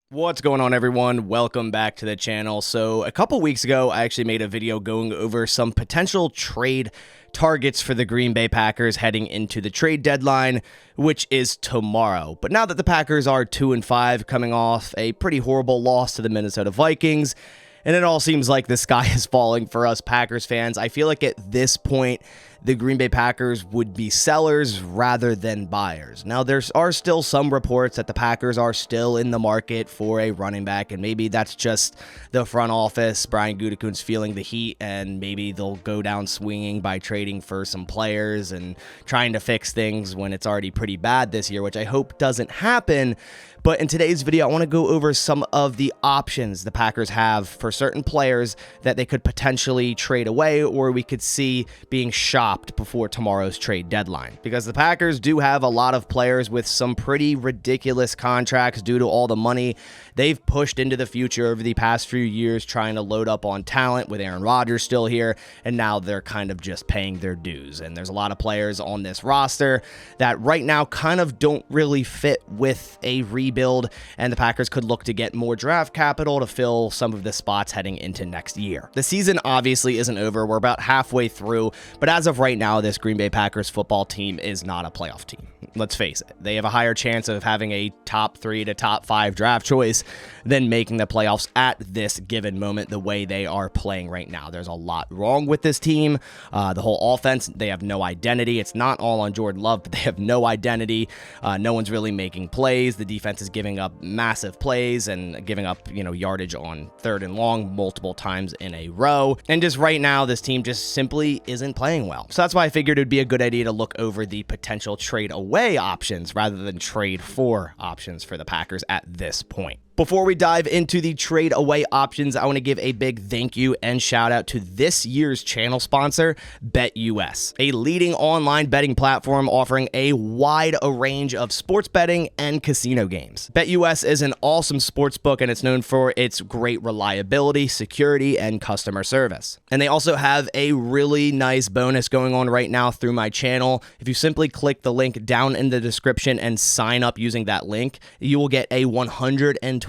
What's going on, everyone? Welcome back to the channel. So a couple weeks ago, I actually made a video going over some potential trade targets for the Green Bay Packers heading into the trade deadline, which is tomorrow. But now that the Packers are 2-5, coming off a pretty horrible loss to the Minnesota Vikings, and it all seems like the sky is falling for us Packers fans, I feel like at this point, the Green Bay Packers would be sellers rather than buyers. Now, there are still some reports that the Packers are still in the market for a running back, and maybe that's just the front office, Brian Gutekunst, feeling the heat, and maybe they'll go down swinging by trading for some players and trying to fix things when it's already pretty bad this year, which I hope doesn't happen. But in today's video, I want to go over some of the options the Packers have for certain players that they could potentially trade away or we could see being shopped before tomorrow's trade deadline. Because the Packers do have a lot of players with some pretty ridiculous contracts due to all the money they've pushed into the future over the past few years, trying to load up on talent with Aaron Rodgers still here, and now they're kind of just paying their dues. And there's a lot of players on this roster that right now kind of don't really fit with a rebuild, and the Packers could look to get more draft capital to fill some of the spots heading into next year. The season obviously isn't over. We're about halfway through, but as of right now, this Green Bay Packers football team is not a playoff team. Let's face it. They have a higher chance of having a top 3 to top 5 draft choice than making the playoffs at this given moment the way they are playing right now. There's a lot wrong with this team. The whole offense, they have no identity. It's not all on Jordan Love, but they have no identity. No one's really making plays. The defense is giving up massive plays and giving up, yardage on 3rd and long multiple times in a row. And just right now, this team just simply isn't playing well. So that's why I figured it'd be a good idea to look over the potential trade away options rather than trade for options for the Packers at this point. Before we dive into the trade away options, I want to give a big thank you and shout out to this year's channel sponsor, BetUS, a leading online betting platform offering a wide range of sports betting and casino games. BetUS is an awesome sports book, and it's known for its great reliability, security, and customer service. And they also have a really nice bonus going on right now through my channel. If you simply click the link down in the description and sign up using that link, you will get a 125%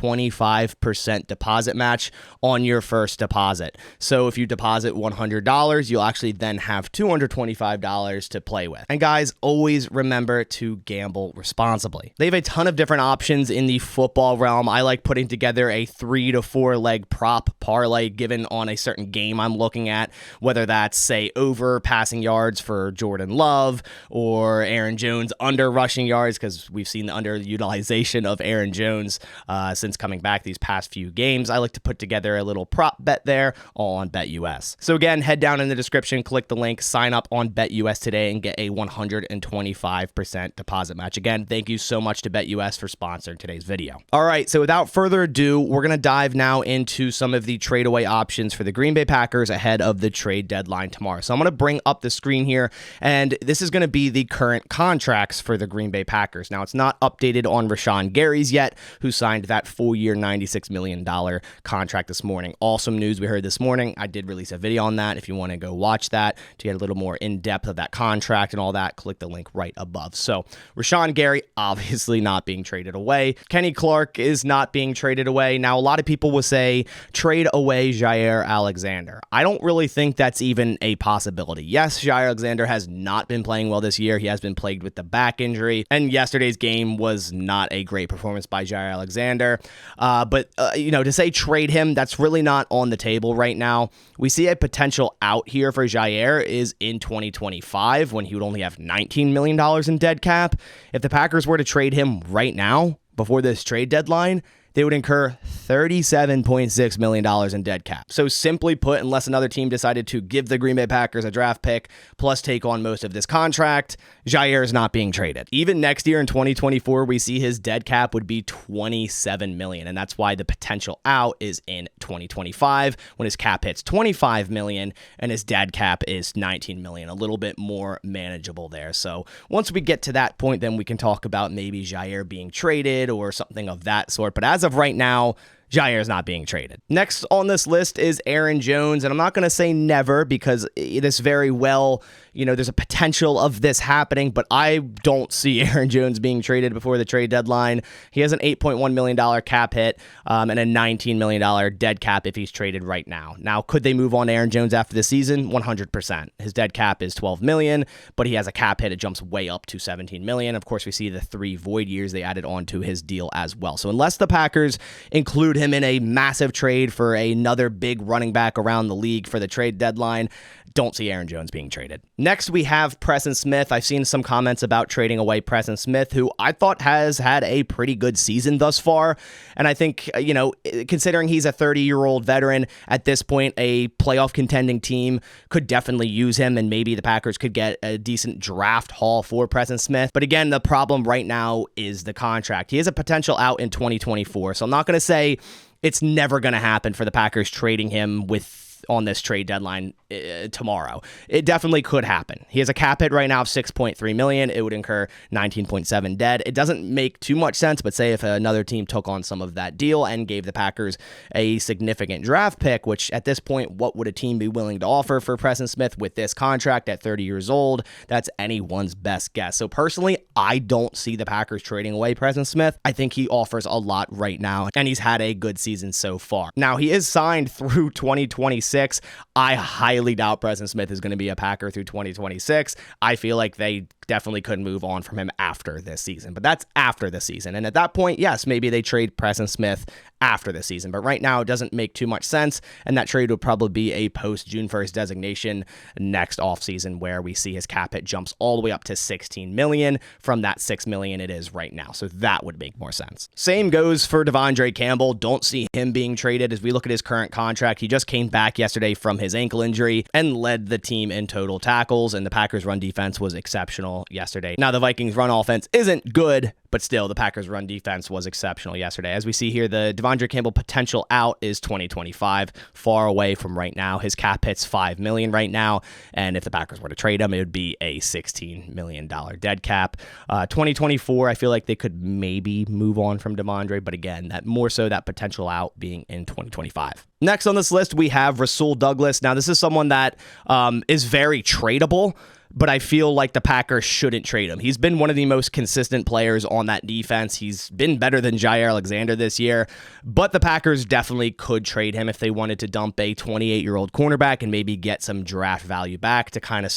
deposit match on your first deposit. So if you deposit $100, you'll actually then have $225 to play with. And guys, always remember to gamble responsibly. They have a ton of different options in the football realm. I like putting together a 3 to 4 leg prop parlay given on a certain game I'm looking at, whether that's, say, over passing yards for Jordan Love or Aaron Jones under rushing yards, because we've seen the underutilization of Aaron Jones since coming back these past few games. I like to put together a little prop bet there, all on BetUS. So again, head down in the description, click the link, sign up on BetUS today, and get a 125% deposit match. Again, thank you so much to BetUS for sponsoring today's video. All right, so without further ado, we're going to dive now into some of the trade away options for the Green Bay Packers ahead of the trade deadline tomorrow. So I'm going to bring up the screen here, and this is going to be the current contracts for the Green Bay Packers. Now, it's not updated on Rashawn Gary's yet, who signed that full-year $96 million contract this morning. Awesome news we heard this morning. I did release a video on that. If you want to go watch that to get a little more in-depth of that contract and all that, click the link right above. So Rashawn Gary, obviously not being traded away. Kenny Clark is not being traded away. Now, a lot of people will say trade away Jaire Alexander. I don't really think that's even a possibility. Yes, Jaire Alexander has not been playing well this year. He has been plagued with the back injury, and yesterday's game was not a great performance by Jaire Alexander. But to say trade him, that's really not on the table right now. We see a potential out here for Jaire is in 2025 when he would only have $19 million in dead cap. If the Packers were to trade him right now before this trade deadline, they would incur $37.6 million in dead cap. So simply put, unless another team decided to give the Green Bay Packers a draft pick plus take on most of this contract, Jaire is not being traded. Even next year in 2024, we see his dead cap would be $27 million, and that's why the potential out is in 2025 when his cap hits $25 million and his dead cap is $19 million, a little bit more manageable there. So once we get to that point, then we can talk about maybe Jaire being traded or something of that sort. But as of right now, Jair is not being traded. Next on this list is Aaron Jones, and I'm not going to say never because this very well, there's a potential of this happening, but I don't see Aaron Jones being traded before the trade deadline. He has an $8.1 million cap hit and a $19 million dead cap if he's traded right now. Now, could they move on to Aaron Jones after the season? 100%. His dead cap is $12 million, but he has a cap hit. It jumps way up to $17 million. Of course, we see the 3 void years they added on to his deal as well. So unless the Packers include him in a massive trade for another big running back around the league for the trade deadline, don't see Aaron Jones being traded. Next, we have Preston Smith. I've seen some comments about trading away Preston Smith, who I thought has had a pretty good season thus far. And I think, considering he's a 30-year-old veteran at this point, a playoff contending team could definitely use him, and maybe the Packers could get a decent draft haul for Preston Smith. But again, the problem right now is the contract. He has a potential out in 2024, so I'm not going to say it's never going to happen for the Packers trading him on this trade deadline tomorrow. It definitely could happen. He has a cap hit right now of $6.3 million. It would incur $19.7 dead. It doesn't make too much sense, but say if another team took on some of that deal and gave the Packers a significant draft pick, which at this point, what would a team be willing to offer for Preston Smith with this contract at 30 years old? That's anyone's best guess. So personally, I don't see the Packers trading away Preston Smith. I think he offers a lot right now, and he's had a good season so far. Now, he is signed through 2026. I highly doubt Preston Smith is going to be a Packer through 2026. I feel like they definitely could move on from him after this season, but that's after the season. And at that point, yes, maybe they trade Preston Smith after the season, but right now it doesn't make too much sense. And that trade would probably be a post June 1st designation next offseason, where we see his cap hit jumps all the way up to $16 million from that $6 million it is right now. So that would make more sense. Same goes for Devondre Campbell. Don't see him being traded. As we look at his current contract, he just came back yesterday from his ankle injury and led the team in total tackles, and the Packers run defense was exceptional yesterday. Now, the Vikings run offense isn't good, but still, the Packers' run defense was exceptional yesterday. As we see here, the Devondre Campbell potential out is 2025, far away from right now. His cap hit's $5 million right now, and if the Packers were to trade him, it would be a $16 million dead cap. 2024, I feel like they could maybe move on from Devondre, but again, that more so that potential out being in 2025. Next on this list, we have Rasul Douglas. Now, this is someone that is very tradable, but I feel like the Packers shouldn't trade him. He's been one of the most consistent players on that defense. He's been better than Jair Alexander this year, but the Packers definitely could trade him if they wanted to dump a 28-year-old cornerback and maybe get some draft value back to kind of,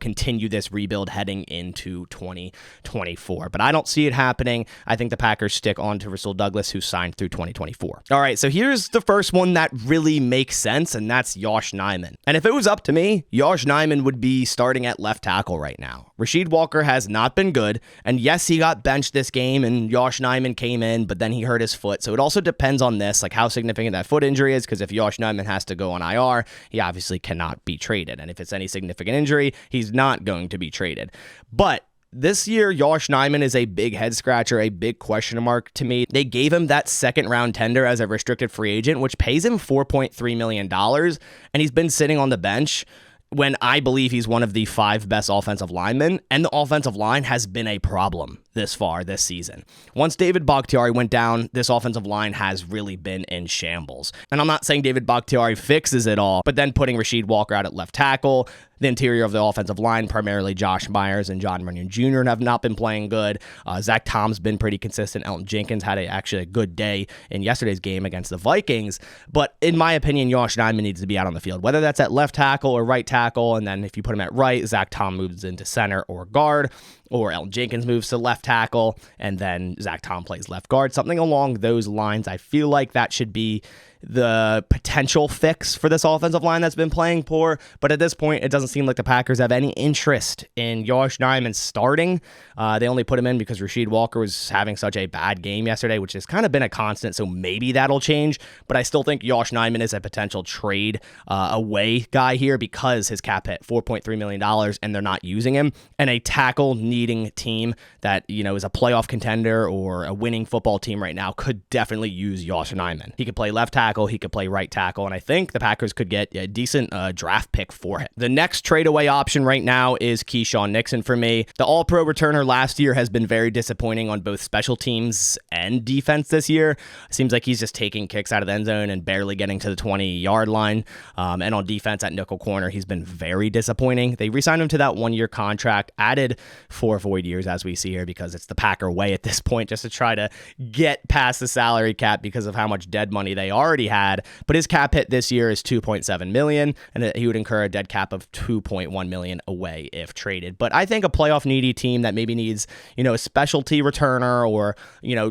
continue this rebuild heading into 2024. But I don't see it happening. I think the Packers stick on to Rasul Douglas, who signed through 2024. All right, so here's the first one that really makes sense, and that's YHS Nyman. And if it was up to me, YHS Nyman would be starting at left tackle right now. Rasheed Walker has not been good, and yes, he got benched this game, and YHS Nyman came in, but then he hurt his foot. So it also depends on this, like how significant that foot injury is, because if YHS Nyman has to go on IR, he obviously cannot be traded. And if it's any significant injury, he's not going to be traded. But this year, YHS Nyman is a big head scratcher, a big question mark to me. They gave him that second round tender as a restricted free agent, which pays him $4.3 million, and he's been sitting on the bench when I believe he's one of the 5 best offensive linemen, and the offensive line has been a problem this far this season. Once David Bakhtiari went down, this offensive line has really been in shambles. And I'm not saying David Bakhtiari fixes it all, but then putting Rasheed Walker out at left tackle, the interior of the offensive line, primarily Josh Myers and John Runyon Jr. have not been playing good. Zach Tom's been pretty consistent. Elton Jenkins had actually a good day in yesterday's game against the Vikings. But in my opinion, YHS Nyman needs to be out on the field, whether that's at left tackle or right tackle. And then if you put him at right, Zach Tom moves into center or guard, or Elton Jenkins moves to left tackle, and then Zach Tom plays left guard, something along those lines. I feel like that should be the potential fix for this offensive line that's been playing poor. But at this point, it doesn't seem like the Packers have any interest in YHS Nyman starting. They only put him in because Rasheed Walker was having such a bad game yesterday, which has kind of been a constant, so maybe that'll change. But I still think YHS Nyman is a potential trade away guy here because his cap hit $4.3 million and they're not using him. And a tackle needing team that, is a playoff contender or a winning football team right now could definitely use YHS Nyman. He could play left tackle tackle. He could play right tackle, and I think the Packers could get a decent draft pick for him. The next trade-away option right now is Keyshawn Nixon for me. The All-Pro returner last year has been very disappointing on both special teams and defense this year. Seems like he's just taking kicks out of the end zone and barely getting to the 20-yard line. And on defense at nickel corner, he's been very disappointing. They re-signed him to that one-year contract, added 4 void years as we see here because it's the Packer way at this point, just to try to get past the salary cap because of how much dead money they already had. But his cap hit this year is $2.7 million, and he would incur a dead cap of $2.1 million away if traded. But I think a playoff needy team that maybe needs, a specialty returner or,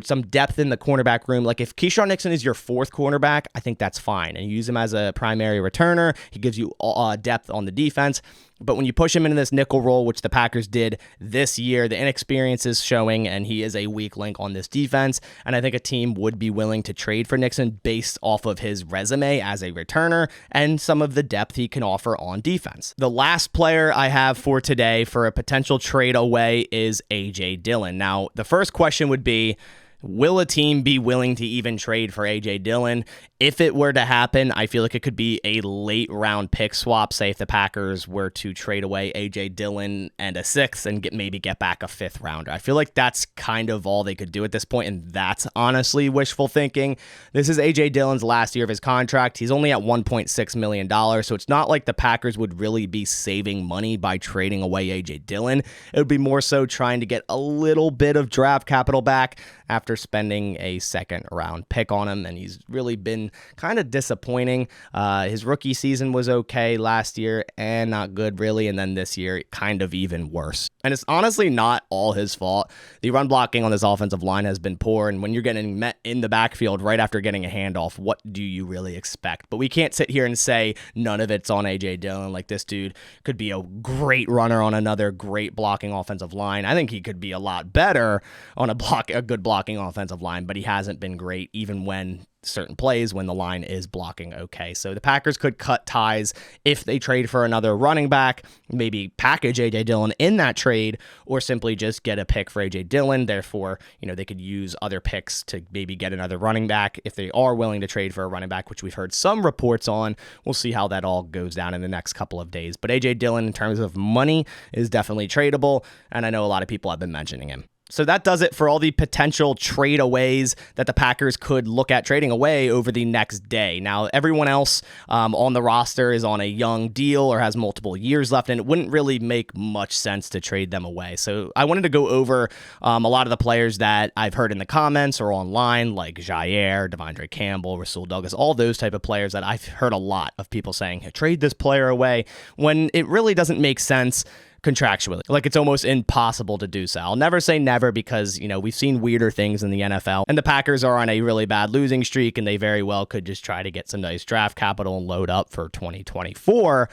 some depth in the cornerback room. Like if Keyshawn Nixon is your 4th cornerback, I think that's fine. And you use him as a primary returner. He gives you depth on the defense. But when you push him into this nickel role, which the Packers did this year, the inexperience is showing, and he is a weak link on this defense. And I think a team would be willing to trade for Nixon based off of his resume as a returner and some of the depth he can offer on defense. The last player I have for today for a potential trade away is A.J. Dillon. Now, the first question would be, will a team be willing to even trade for A.J. Dillon? If it were to happen, I feel like it could be a late round pick swap. Say if the Packers were to trade away A.J. Dillon and a 6th and maybe get back a 5th rounder. I feel like that's kind of all they could do at this point, and that's honestly wishful thinking. This is A.J. Dillon's last year of his contract. He's only at $1.6 million, so it's not like the Packers would really be saving money by trading away A.J. Dillon. It would be more so trying to get a little bit of draft capital back after spending a 2nd round pick on him, and he's really been kind of disappointing. His rookie season was okay last year and not good really, and then this year kind of even worse. And it's honestly not all his fault. The run blocking on this offensive line has been poor, and when you're getting met in the backfield right after getting a handoff, what do you really expect? But we can't sit here and say none of it's on A.J. Dillon. Like, this dude could be a great runner on another great blocking offensive line. I think he could be a lot better on a good blocking offensive line, but he hasn't been great even when certain plays when the line is blocking okay. So the Packers could cut ties if they trade for another running back, maybe package A.J. Dillon in that trade, or simply just get a pick for A.J. Dillon. Therefore, they could use other picks to maybe get another running back if they are willing to trade for a running back, which we've heard some reports on. We'll see how that all goes down in the next couple of days. But A.J. Dillon, in terms of money, is definitely tradable, and I know a lot of people have been mentioning him. So that does it for all the potential trade-aways that the Packers could look at trading away over the next day. Now, everyone else on the roster is on a young deal or has multiple years left, and it wouldn't really make much sense to trade them away. So I wanted to go over a lot of the players that I've heard in the comments or online, like Jair, Devondre Campbell, Rasul Douglas, all those type of players that I've heard a lot of people saying, hey, trade this player away, when it really doesn't make sense contractually. Like, it's almost impossible to do so. I'll never say never because, we've seen weirder things in the NFL, and the Packers are on a really bad losing streak, and they very well could just try to get some nice draft capital and load up for 2024.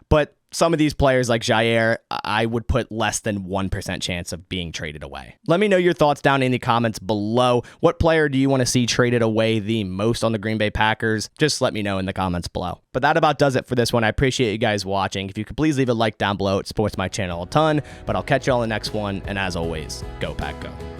But some of these players like Jair, I would put less than 1% chance of being traded away. Let me know your thoughts down in the comments below. What player do you want to see traded away the most on the Green Bay Packers? Just let me know in the comments below. But that about does it for this one. I appreciate you guys watching. If you could please leave a like down below, it supports my channel a ton. But I'll catch you all in the next one. And as always, go Pack Go.